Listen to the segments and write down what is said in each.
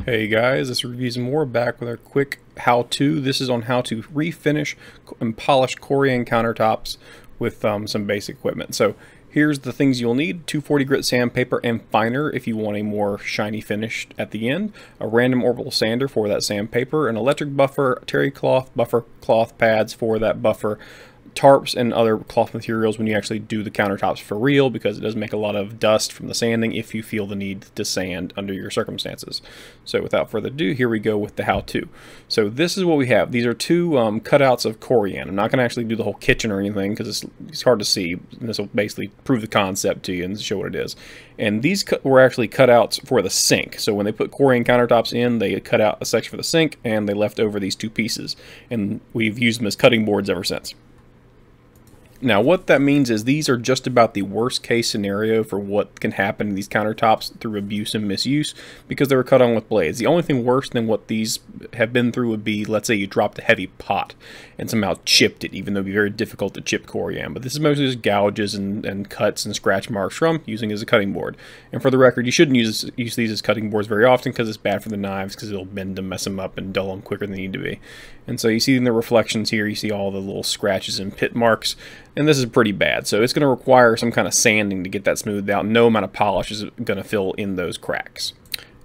Hey guys, this review is more back with a quick how-to. This is on how to refinish and polish Corian countertops with some basic equipment. So here's the things you'll need: 240 grit sandpaper and finer if you want a more shiny finish at the end, a random orbital sander for that sandpaper, an electric buffer, terry cloth, buffer cloth pads for that buffer, tarps and other cloth materials when you actually do the countertops for real, because it does make a lot of dust from the sanding if you feel the need to sand under your circumstances. So without further ado, here we go with the how-to. So this is what we have. These are two cutouts of Corian. I'm not going to actually do the whole kitchen or anything because it's hard to see. This will basically prove the concept to you and show what it is. And these were actually cutouts for the sink. So when they put Corian countertops in, they cut out a section for the sink and they left over these two pieces. And we've used them as cutting boards ever since. Now what that means is these are just about the worst case scenario for what can happen to these countertops through abuse and misuse, because they were cut on with blades. The only thing worse than what these have been through would be, let's say you dropped a heavy pot and somehow chipped it, even though it'd be very difficult to chip Corian. But this is mostly just gouges and cuts and scratch marks from using it as a cutting board. And for the record, you shouldn't use these as cutting boards very often because it's bad for the knives, because it'll bend them, mess them up, and dull them quicker than they need to be. And so you see in the reflections here, you see all the little scratches and pit marks. And this is pretty bad, so it's going to require some kind of sanding to get that smoothed out. No amount of polish is going to fill in those cracks.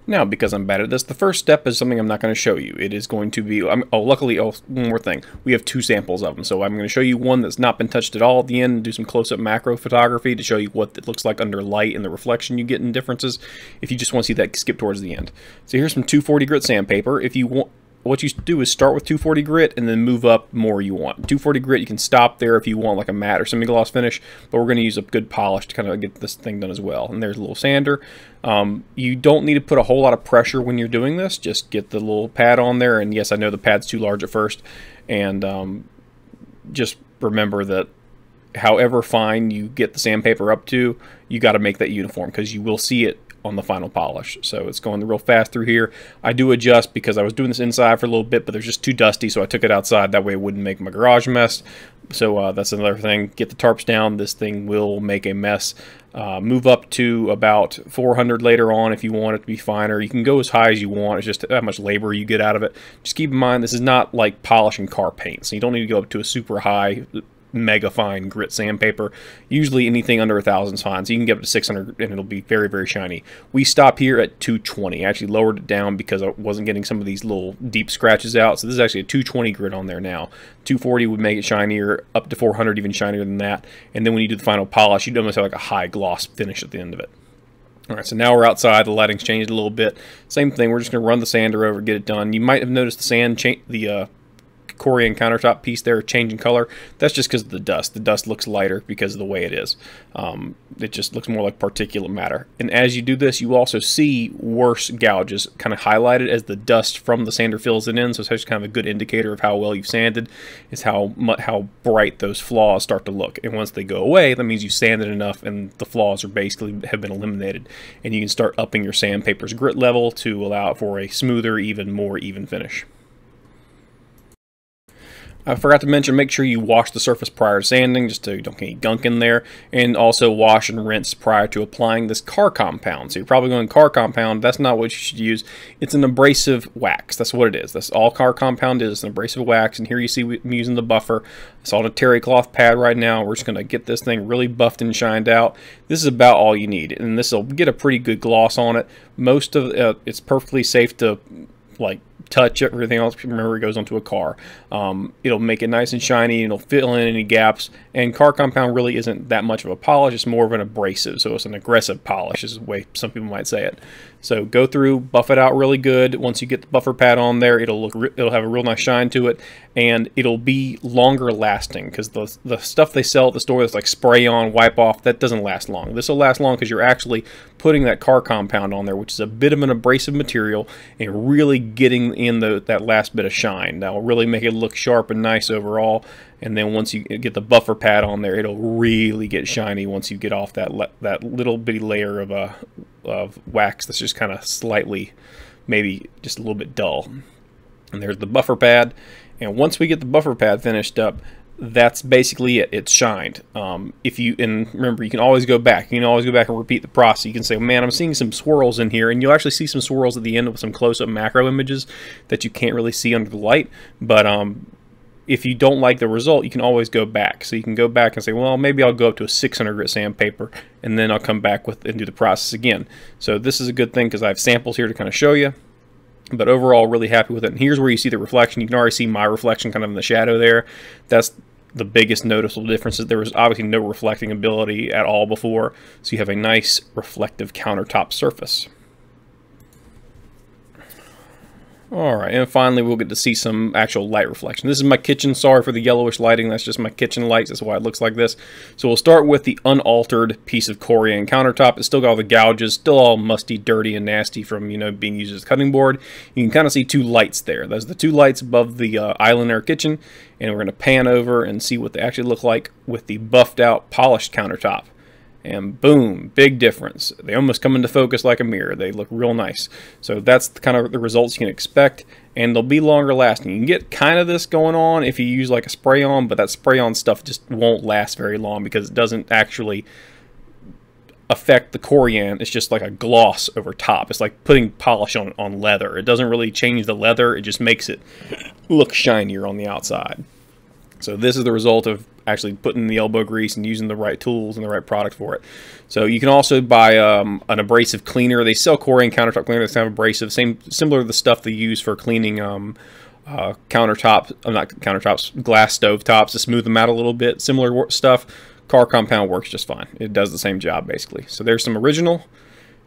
Now, because I'm bad at this, the first step is something I'm not going to show you. It is going to be, luckily, one more thing. We have two samples of them, so I'm going to show you one that's not been touched at all at the end, and do some close-up macro photography to show you what it looks like under light and the reflection you get in differences, if you just want to see that skip towards the end. So here's some 240 grit sandpaper. If you want, what you do is start with 240 grit and then move up more you want. 240 grit, you can stop there if you want like a matte or semi-gloss finish, but we're going to use a good polish to kind of get this thing done as well. And there's a little sander. You don't need to put a whole lot of pressure when you're doing this. Just get the little pad on there, and yes, I know the pad's too large at first, and just remember that however fine you get the sandpaper up to, you got to make that uniform, because you will see it on the final polish. So it's going real fast through here. I do adjust because I was doing this inside for a little bit, but there's just too dusty, so I took it outside. That way it wouldn't make my garage a mess. So that's another thing. Get the tarps down. This thing will make a mess. Move up to about 400 later on if you want it to be finer. You can go as high as you want. It's just how much labor you get out of it. Just keep in mind, this is not like polishing car paint, so you don't need to go up to a super high mega fine grit sandpaper. Usually anything under 1,000 is fine, so you can get up to 600 and it'll be very, very shiny. We stop here at 220. I actually lowered it down because I wasn't getting some of these little deep scratches out, so this is actually a 220 grit on there now. 240 would make it shinier, up to 400 even shinier than that, and then when you do the final polish, you'd almost have like a high gloss finish at the end of it. Alright, so now we're outside. The lighting's changed a little bit. Same thing, we're just going to run the sander over, get it done. You might have noticed the sand Corian countertop piece there changing color. That's just because of the dust. The dust looks lighter because of the way it is. It just looks more like particulate matter. And as you do this, you also see worse gouges kind of highlighted as the dust from the sander fills it in. So it's just kind of a good indicator of how well you've sanded, is how bright those flaws start to look. And once they go away, that means you sanded enough and the flaws are basically have been eliminated. And you can start upping your sandpaper's grit level to allow for a smoother, even more even finish. I forgot to mention, make sure you wash the surface prior to sanding, just so you don't get any gunk in there, and also wash and rinse prior to applying this car compound. So you're probably going car compound. That's not what you should use. It's an abrasive wax. That's what it is. That's all car compound is, an abrasive wax. And here you see me using the buffer. It's on a terry cloth pad right now. We're just going to get this thing really buffed and shined out. This is about all you need, and this will get a pretty good gloss on it. Most of it's perfectly safe to like touch everything else. Remember, it goes onto a car. It'll make it nice and shiny, and it'll fill in any gaps. And car compound really isn't that much of a polish. It's more of an abrasive, so it's an aggressive polish is the way some people might say it. So go through, buff it out really good. Once you get the buffer pad on there, it'll have a real nice shine to it, and it'll be longer lasting, because the stuff they sell at the store that's like spray on, wipe off, that doesn't last long. This will last long because you're actually putting that car compound on there, which is a bit of an abrasive material, and really getting in that last bit of shine. That will really make it look sharp and nice overall. And then once you get the buffer pad on there, it'll really get shiny once you get off that little bitty layer of wax that's just kind of slightly, maybe just a little bit dull. And there's the buffer pad. And once we get the buffer pad finished up, that's basically it. It's shined. And remember, you can always go back. You can always go back and repeat the process. You can say, man, I'm seeing some swirls in here, and you'll actually see some swirls at the end with some close-up macro images that you can't really see under the light. But if you don't like the result, you can always go back. So you can go back and say, well, maybe I'll go up to a 600 grit sandpaper, and then I'll come back and do the process again. So this is a good thing because I have samples here to kind of show you. But overall, really happy with it. And here's where you see the reflection. You can already see my reflection kind of in the shadow there. That's the biggest noticeable difference. There was obviously no reflecting ability at all before. So you have a nice reflective countertop surface. Alright, and finally we'll get to see some actual light reflection. This is my kitchen. Sorry for the yellowish lighting. That's just my kitchen lights. That's why it looks like this. So we'll start with the unaltered piece of Corian countertop. It's still got all the gouges, still all musty, dirty, and nasty from, you know, being used as a cutting board. You can kind of see two lights there. Those are the two lights above the island in our kitchen. And we're going to pan over and see what they actually look like with the buffed out, polished countertop. And boom, big difference. They almost come into focus like a mirror. They look real nice. So that's kind of the results you can expect, and they'll be longer lasting. You can get kind of this going on if you use like a spray-on, but that spray-on stuff just won't last very long because it doesn't actually affect the Corian. It's just like a gloss over top. It's like putting polish on leather. It doesn't really change the leather. It just makes it look shinier on the outside. So this is the result of actually putting the elbow grease and using the right tools and the right product for it. So you can also buy an abrasive cleaner. They sell Corian countertop cleaner that's kind of abrasive, similar to the stuff they use for cleaning glass stove tops to smooth them out a little bit. Similar stuff. Car compound works just fine. It does the same job basically. So there's some original,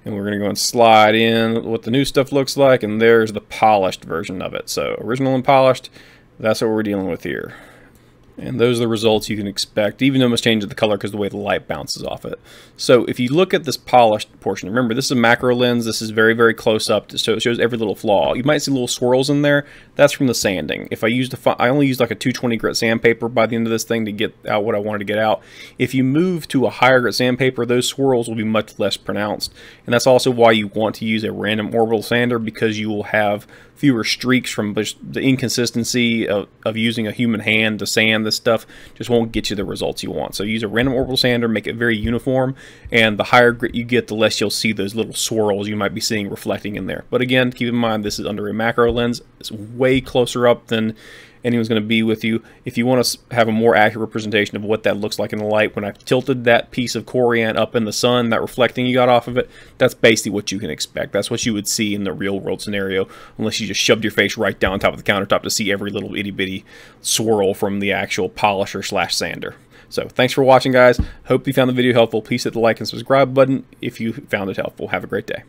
and we're going to go and slide in what the new stuff looks like, and there's the polished version of it. So original and polished, that's what we're dealing with here. And those are the results you can expect, even though it must change the color because of the way the light bounces off it. So if you look at this polished portion, remember this is a macro lens. This is very, very close up, so it shows every little flaw. You might see little swirls in there. That's from the sanding. If I only used like a 220 grit sandpaper by the end of this thing to get out what I wanted to get out. If you move to a higher grit sandpaper, those swirls will be much less pronounced. And that's also why you want to use a random orbital sander, because you will have fewer streaks from the inconsistency of using a human hand to sand this stuff. Just won't get you the results you want. So use a random orbital sander, make it very uniform, and the higher grit you get, the less you'll see those little swirls you might be seeing reflecting in there. But again, keep in mind this is under a macro lens. It's way closer up than anyone's going to be with you. If you want to have a more accurate representation of what that looks like in the light, when I tilted that piece of Corian up in the sun, that reflecting you got off of it, that's basically what you can expect. That's what you would see in the real world scenario, unless you just shoved your face right down on top of the countertop to see every little itty bitty swirl from the actual polisher / sander. So thanks for watching, guys. Hope you found the video helpful. Please hit the like and subscribe button if you found it helpful. Have a great day.